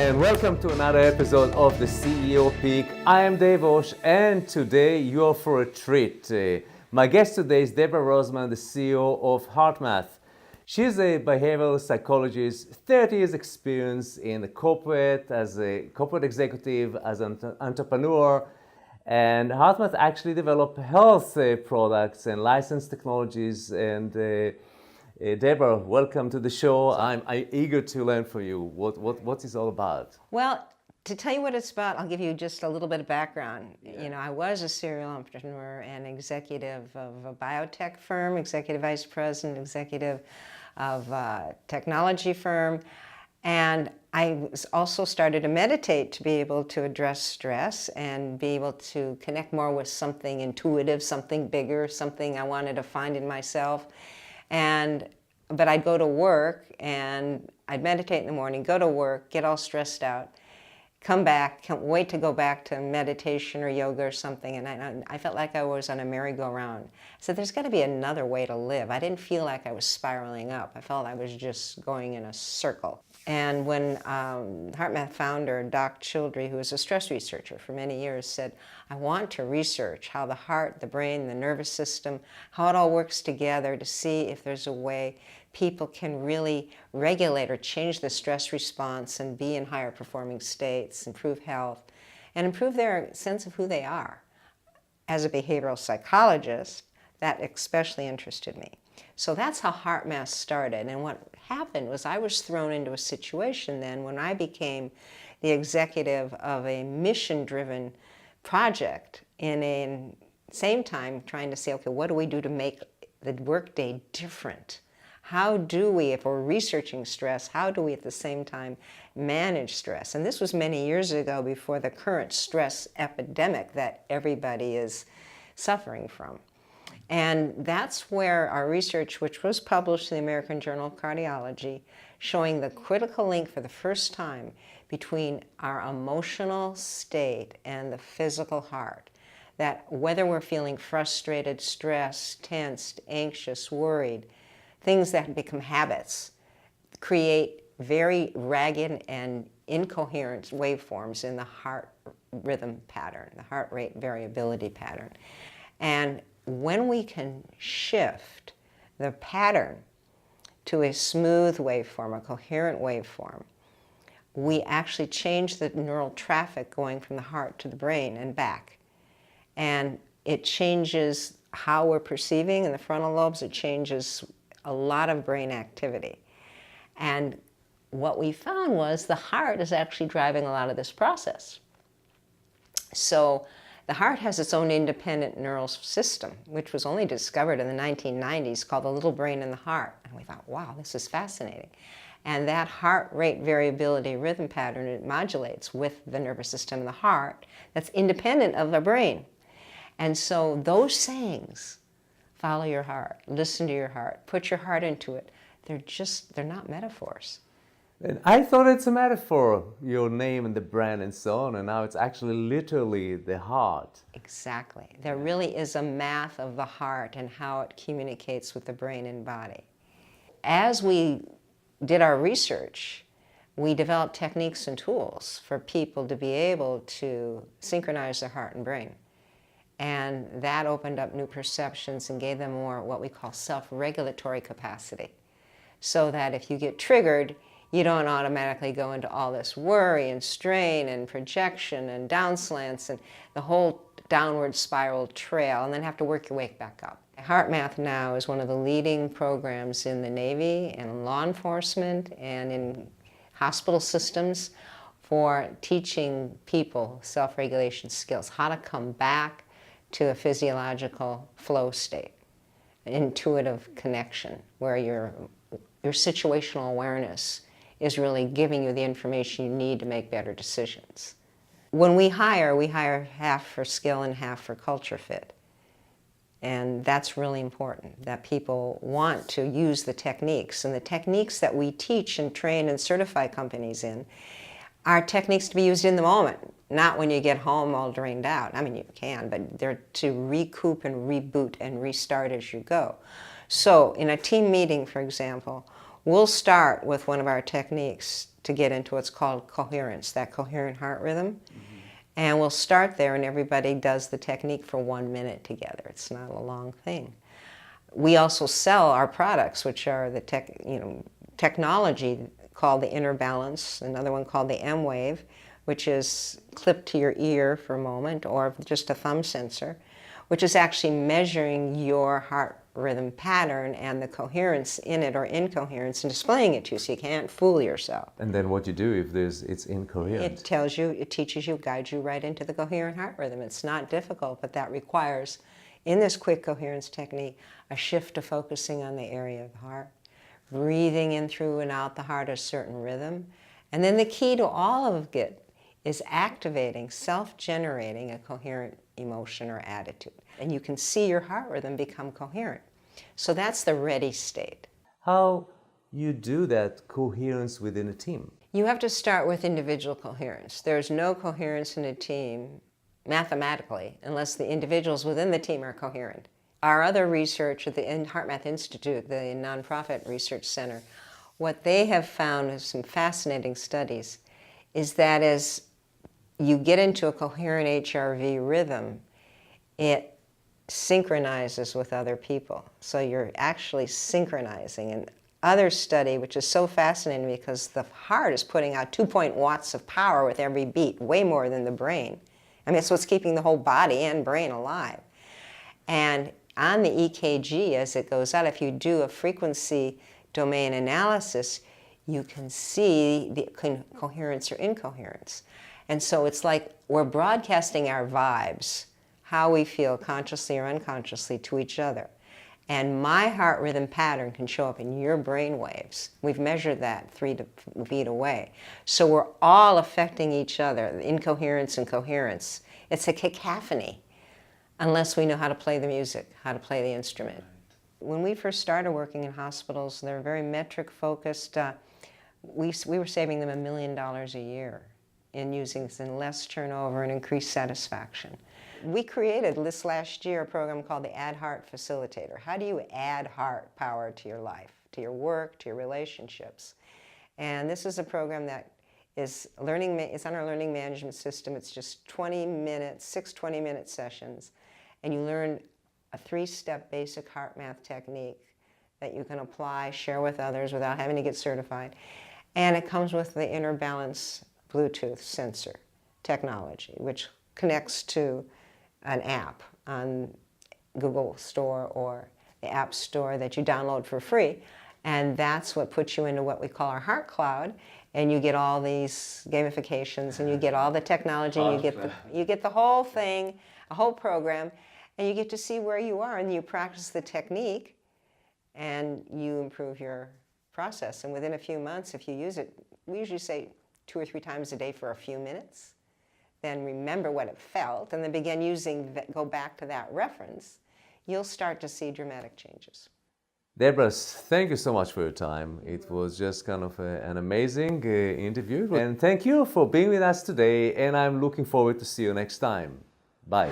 and welcome to another episode of the CEO Peak. I am Dave Osh, and today you are for a treat. My guest today is Deborah Rozman, the CEO of HeartMath. She's a behavioral psychologist, 30 years experience in the corporate, as a corporate executive, as an entrepreneur. And HeartMath actually develop health products and licensed technologies. And Deborah, welcome to the show. I'm eager to learn from you what it's all about. Well, to tell you what it's about, I'll give you just a little bit of background. Yeah. You know, I was a serial entrepreneur and executive of a biotech firm, executive vice president, executive of a technology firm. And I also started to meditate to be able to address stress and be able to connect more with something intuitive, something bigger, something I wanted to find in myself. But I'd go to work and I'd meditate in the morning, go to work, get all stressed out, come back, can't wait to go back to meditation or yoga or something, and I felt like I was on a merry-go-round. So there's got to be another way to live. I didn't feel like I was spiraling up. I felt I was just going in a circle. And when HeartMath founder, Doc Childre, who was a stress researcher for many years, said, I want to research how the heart, the brain, the nervous system, how it all works together to see if there's a way people can really regulate or change the stress response and be in higher performing states, improve health, and improve their sense of who they are. As a behavioral psychologist, that especially interested me. So that's how HeartMath started. And what happened was I was thrown into a situation then when I became the executive of a mission-driven project in a same time trying to say, okay, what do we do to make the workday different? How do we, if we're researching stress, how do we at the same time manage stress? And this was many years ago before the current stress epidemic that everybody is suffering from. And that's where our research, which was published in the American Journal of Cardiology, showing the critical link for the first time between our emotional state and the physical heart. That whether we're feeling frustrated, stressed, tensed, anxious, worried, things that become habits, create very ragged and incoherent waveforms in the heart rhythm pattern, the heart rate variability pattern. And when we can shift the pattern to a smooth waveform, a coherent waveform, we actually change the neural traffic going from the heart to the brain and back. And it changes how we're perceiving in the frontal lobes. It changes a lot of brain activity. And what we found was the heart is actually driving a lot of this process. So the heart has its own independent neural system, which was only discovered in the 1990s, called the little brain in the heart. And we thought, wow, this is fascinating. And that heart rate variability rhythm pattern, it modulates with the nervous system in the heart that's independent of the brain. And so those sayings, follow your heart, listen to your heart, put your heart into it, they're not metaphors. And I thought it's a metaphor, your name and the brand and so on, and now it's actually literally the heart. Exactly. There really is a math of the heart and how it communicates with the brain and body. As we did our research, we developed techniques and tools for people to be able to synchronize their heart and brain. And that opened up new perceptions and gave them more what we call self-regulatory capacity. So that if you get triggered, you don't automatically go into all this worry and strain and projection and downslants and the whole downward spiral trail and then have to work your way back up. HeartMath now is one of the leading programs in the Navy and law enforcement and in hospital systems for teaching people self-regulation skills, how to come back to a physiological flow state, an intuitive connection where your situational awareness is really giving you the information you need to make better decisions. When we hire half for skill and half for culture fit. And that's really important, that people want to use the techniques. And the techniques that we teach and train and certify companies in are techniques to be used in the moment, not when you get home all drained out. I mean, you can, but they're to recoup and reboot and restart as you go. So in a team meeting, for example, We'll start with one of our techniques to get into what's called coherence, that coherent heart rhythm. And we'll start there, and everybody does the technique for 1 minute together. It's not a long thing. We also sell our products, which are the technology called the inner balance, another one called the M-Wave, which is clipped to your ear for a moment, or just a thumb sensor, which is actually measuring your heart rhythm pattern and the coherence in it or incoherence and displaying it to you, so you can't fool yourself. And then what you do if it's incoherent? It tells you, it teaches you, guides you right into the coherent heart rhythm. It's not difficult, but that requires, in this quick coherence technique, a shift to focusing on the area of the heart, breathing in through and out the heart a certain rhythm. And then the key to all of it is activating, self-generating a coherent emotion or attitude. And you can see your heart rhythm become coherent. So that's the ready state. How you do that coherence within a team? You have to start with individual coherence. There's no coherence in a team mathematically unless the individuals within the team are coherent. Our other research at the HeartMath Institute, the nonprofit research center, what they have found is some fascinating studies is that as you get into a coherent HRV rhythm, it synchronizes with other people. So you're actually synchronizing. And other study, which is so fascinating because the heart is putting out 2 watts of power with every beat, way more than the brain. I mean, it's what's keeping the whole body and brain alive. And on the EKG, as it goes out, if you do a frequency domain analysis, you can see the coherence or incoherence. And so it's like we're broadcasting our vibes, how we feel consciously or unconsciously to each other. And my heart rhythm pattern can show up in your brain waves. We've measured that 3 feet away. So we're all affecting each other, incoherence and coherence. It's a cacophony, unless we know how to play the music, how to play the instrument. When we first started working in hospitals, they're very metric focused. We were saving them $1 million a year in using this in less turnover and increased satisfaction. We created this last year a program called the Add Heart Facilitator. How do you add heart power to your life, to your work, to your relationships? And this is a program that is learning. It's on our learning management system. It's just 20 minutes, 6 20-minute sessions, and you learn a 3-step basic HeartMath technique that you can apply, share with others without having to get certified. And it comes with the inner balance Bluetooth sensor technology, which connects to an app on Google Store or the App Store that you download for free. And that's what puts you into what we call our heart cloud. And you get all these gamifications, and you get all the technology, and you get the whole thing, a whole program, and you get to see where you are, and you practice the technique, and you improve your process. And within a few months, if you use it, we usually say 2 or 3 times a day for a few minutes, then remember what it felt, and then begin using, go back to that reference, you'll start to see dramatic changes. Deborah, thank you so much for your time. It was just kind of an amazing interview. And thank you for being with us today, and I'm looking forward to see you next time. Bye.